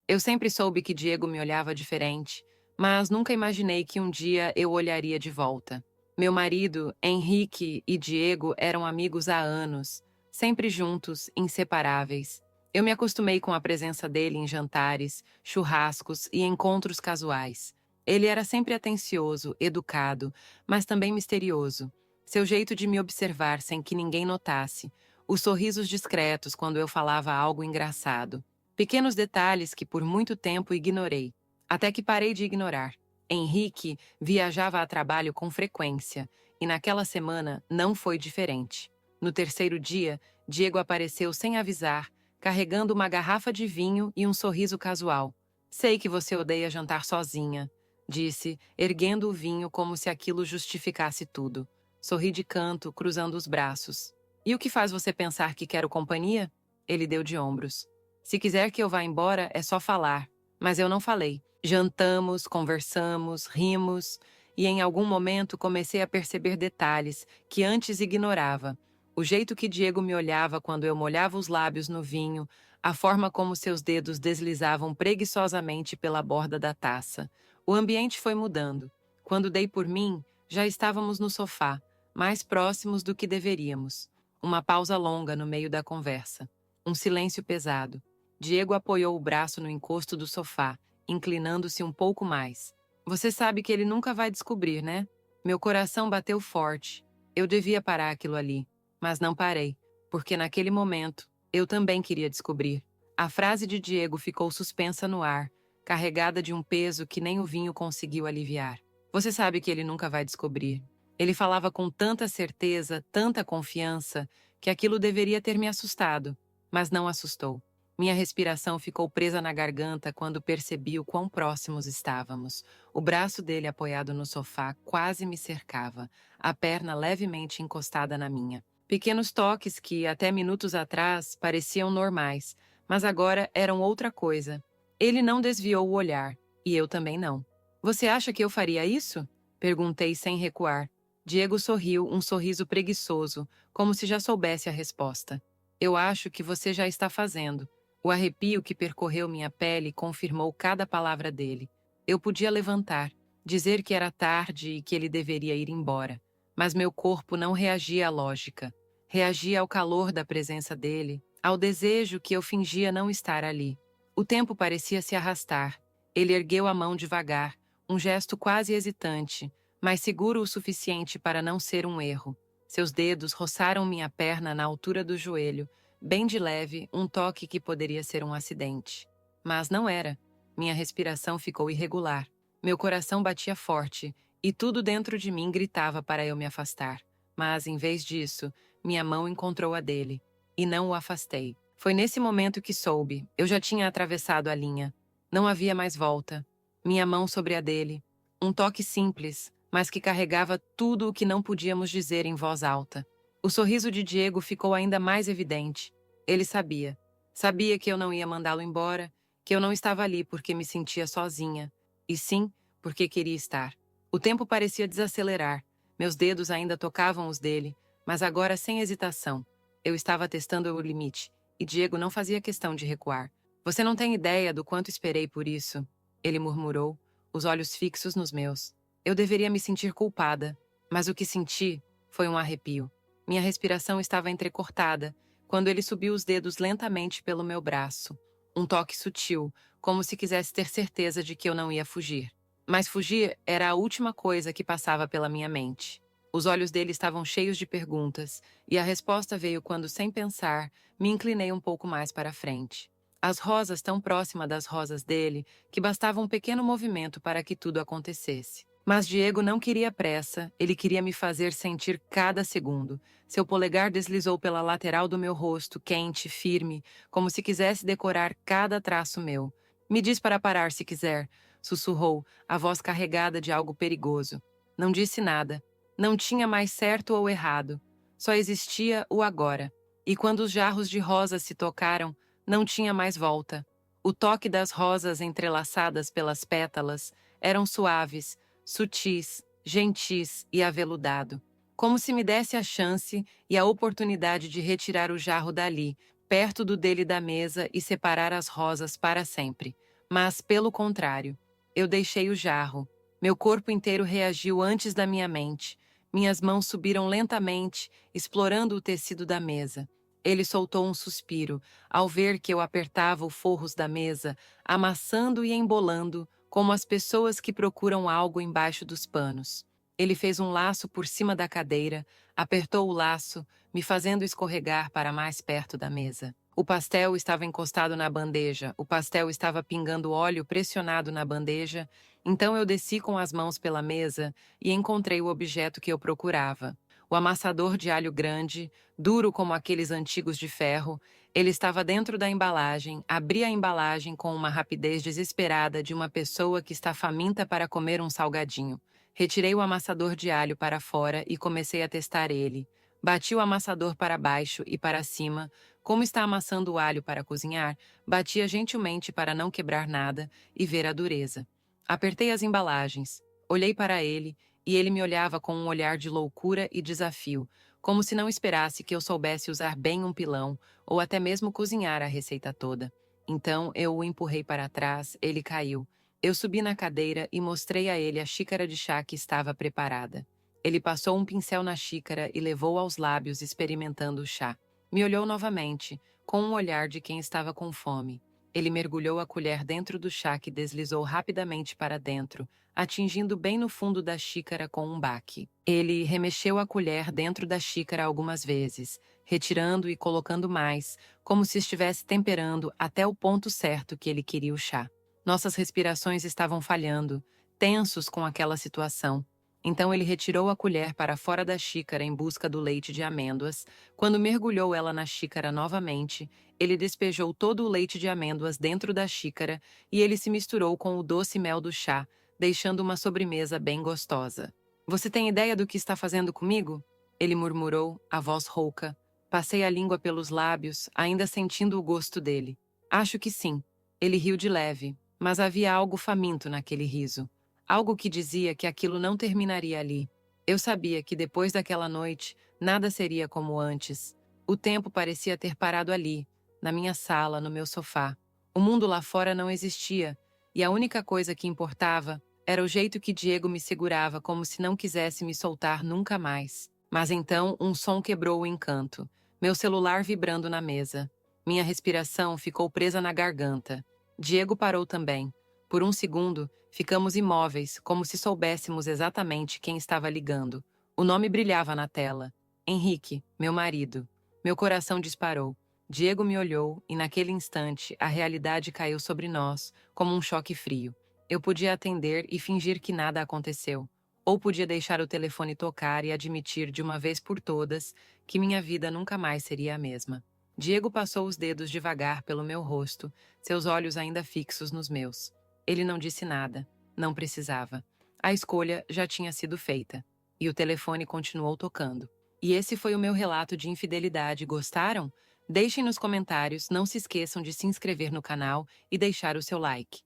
Eu sempre soube que Diego me olhava diferente, mas nunca imaginei que um dia eu olharia de volta. Meu marido, Henrique e Diego eram amigos há anos, sempre juntos, inseparáveis. Eu me acostumei com a presença dele em jantares, churrascos e encontros casuais. Ele era sempre atencioso, educado, mas também misterioso. Seu jeito de me observar sem que ninguém notasse, os sorrisos discretos quando eu falava algo engraçado. Pequenos detalhes que por muito tempo ignorei, até que parei de ignorar. Henrique viajava a trabalho com frequência, e naquela semana não foi diferente. No terceiro dia, Diego apareceu sem avisar, carregando uma garrafa de vinho e um sorriso casual. Sei que você odeia jantar sozinha, disse, erguendo o vinho como se aquilo justificasse tudo. Sorri de canto, cruzando os braços. E o que faz você pensar que quero companhia? Ele deu de ombros. Se quiser que eu vá embora, é só falar. Mas eu não falei. Jantamos, conversamos, rimos, e em algum momento comecei a perceber detalhes que antes ignorava. O jeito que Diego me olhava quando eu molhava os lábios no vinho, a forma como seus dedos deslizavam preguiçosamente pela borda da taça. O ambiente foi mudando. Quando dei por mim, já estávamos no sofá, mais próximos do que deveríamos. Uma pausa longa no meio da conversa. Um silêncio pesado. Diego apoiou o braço no encosto do sofá, inclinando-se um pouco mais. Você sabe que ele nunca vai descobrir, né? Meu coração bateu forte. Eu devia parar aquilo ali, mas não parei, porque naquele momento eu também queria descobrir. A frase de Diego ficou suspensa no ar, carregada de um peso que nem o vinho conseguiu aliviar. Você sabe que ele nunca vai descobrir. Ele falava com tanta certeza, tanta confiança, que aquilo deveria ter me assustado, mas não assustou. Minha respiração ficou presa na garganta quando percebi o quão próximos estávamos. O braço dele apoiado no sofá quase me cercava, a perna levemente encostada na minha. Pequenos toques que, até minutos atrás, pareciam normais, mas agora eram outra coisa. Ele não desviou o olhar, e eu também não. Você acha que eu faria isso? Perguntei sem recuar. Diego sorriu, um sorriso preguiçoso, como se já soubesse a resposta. Eu acho que você já está fazendo. O arrepio que percorreu minha pele confirmou cada palavra dele. Eu podia levantar, dizer que era tarde e que ele deveria ir embora, mas meu corpo não reagia à lógica. Reagia ao calor da presença dele, ao desejo que eu fingia não estar ali. O tempo parecia se arrastar. Ele ergueu a mão devagar, um gesto quase hesitante, mas seguro o suficiente para não ser um erro. Seus dedos roçaram minha perna na altura do joelho, bem de leve, um toque que poderia ser um acidente. Mas não era. Minha respiração ficou irregular. Meu coração batia forte, e tudo dentro de mim gritava para eu me afastar. Mas, em vez disso, minha mão encontrou a dele, e não o afastei. Foi nesse momento que soube. Eu já tinha atravessado a linha. Não havia mais volta. Minha mão sobre a dele. Um toque simples, mas que carregava tudo o que não podíamos dizer em voz alta. O sorriso de Diego ficou ainda mais evidente. Ele sabia. Sabia que eu não ia mandá-lo embora, que eu não estava ali porque me sentia sozinha, e sim porque queria estar. O tempo parecia desacelerar. Meus dedos ainda tocavam os dele, mas agora sem hesitação. Eu estava testando o limite, e Diego não fazia questão de recuar. Você não tem ideia do quanto esperei por isso, ele murmurou, os olhos fixos nos meus. Eu deveria me sentir culpada, mas o que senti foi um arrepio. Minha respiração estava entrecortada quando ele subiu os dedos lentamente pelo meu braço. Um toque sutil, como se quisesse ter certeza de que eu não ia fugir. Mas fugir era a última coisa que passava pela minha mente. Os olhos dele estavam cheios de perguntas, e a resposta veio quando, sem pensar, me inclinei um pouco mais para a frente. As rosas tão próxima das rosas dele que bastava um pequeno movimento para que tudo acontecesse. Mas Diego não queria pressa, ele queria me fazer sentir cada segundo. Seu polegar deslizou pela lateral do meu rosto, quente, firme, como se quisesse decorar cada traço meu. Me diz para parar se quiser, sussurrou, a voz carregada de algo perigoso. Não disse nada. Não tinha mais certo ou errado. Só existia o agora. E quando os jarros de rosas se tocaram, não tinha mais volta. O toque das rosas entrelaçadas pelas pétalas eram suaves, sutis, gentis e aveludado. Como se me desse a chance e a oportunidade de retirar o jarro dali, perto do dele da mesa e separar as rosas para sempre. Mas, pelo contrário, eu deixei o jarro. Meu corpo inteiro reagiu antes da minha mente. Minhas mãos subiram lentamente, explorando o tecido da mesa. Ele soltou um suspiro ao ver que eu apertava os forros da mesa, amassando e embolando, como as pessoas que procuram algo embaixo dos panos. Ele fez um laço por cima da cadeira, apertou o laço, me fazendo escorregar para mais perto da mesa. O pastel estava encostado na bandeja, o pastel estava pingando óleo pressionado na bandeja, então eu desci com as mãos pela mesa e encontrei o objeto que eu procurava. O amassador de alho grande, duro como aqueles antigos de ferro, ele estava dentro da embalagem, abri a embalagem com uma rapidez desesperada de uma pessoa que está faminta para comer um salgadinho. Retirei o amassador de alho para fora e comecei a testar ele. Bati o amassador para baixo e para cima. Como está amassando o alho para cozinhar, batia gentilmente para não quebrar nada e ver a dureza. Apertei as embalagens, olhei para ele e ele me olhava com um olhar de loucura e desafio, como se não esperasse que eu soubesse usar bem um pilão ou até mesmo cozinhar a receita toda. Então eu o empurrei para trás, ele caiu. Eu subi na cadeira e mostrei a ele a xícara de chá que estava preparada. Ele passou um pincel na xícara e levou aos lábios experimentando o chá. Me olhou novamente, com um olhar de quem estava com fome. Ele mergulhou a colher dentro do chá que deslizou rapidamente para dentro, atingindo bem no fundo da xícara com um baque. Ele remexeu a colher dentro da xícara algumas vezes, retirando e colocando mais, como se estivesse temperando até o ponto certo que ele queria o chá. Nossas respirações estavam falhando, tensos com aquela situação. Então ele retirou a colher para fora da xícara em busca do leite de amêndoas. Quando mergulhou ela na xícara novamente, ele despejou todo o leite de amêndoas dentro da xícara e ele se misturou com o doce mel do chá, deixando uma sobremesa bem gostosa. Você tem ideia do que está fazendo comigo? Ele murmurou, a voz rouca. Passei a língua pelos lábios, ainda sentindo o gosto dele. Acho que sim. Ele riu de leve, mas havia algo faminto naquele riso. Algo que dizia que aquilo não terminaria ali. Eu sabia que depois daquela noite, nada seria como antes. O tempo parecia ter parado ali, na minha sala, no meu sofá. O mundo lá fora não existia, e a única coisa que importava era o jeito que Diego me segurava como se não quisesse me soltar nunca mais. Mas então um som quebrou o encanto. Meu celular vibrando na mesa. Minha respiração ficou presa na garganta. Diego parou também. Por um segundo, ficamos imóveis, como se soubéssemos exatamente quem estava ligando. O nome brilhava na tela. Henrique, meu marido. Meu coração disparou. Diego me olhou e, naquele instante, a realidade caiu sobre nós, como um choque frio. Eu podia atender e fingir que nada aconteceu. Ou podia deixar o telefone tocar e admitir de uma vez por todas que minha vida nunca mais seria a mesma. Diego passou os dedos devagar pelo meu rosto, seus olhos ainda fixos nos meus. Ele não disse nada. Não precisava. A escolha já tinha sido feita. E o telefone continuou tocando. E esse foi o meu relato de infidelidade. Gostaram? Deixem nos comentários, não se esqueçam de se inscrever no canal e deixar o seu like.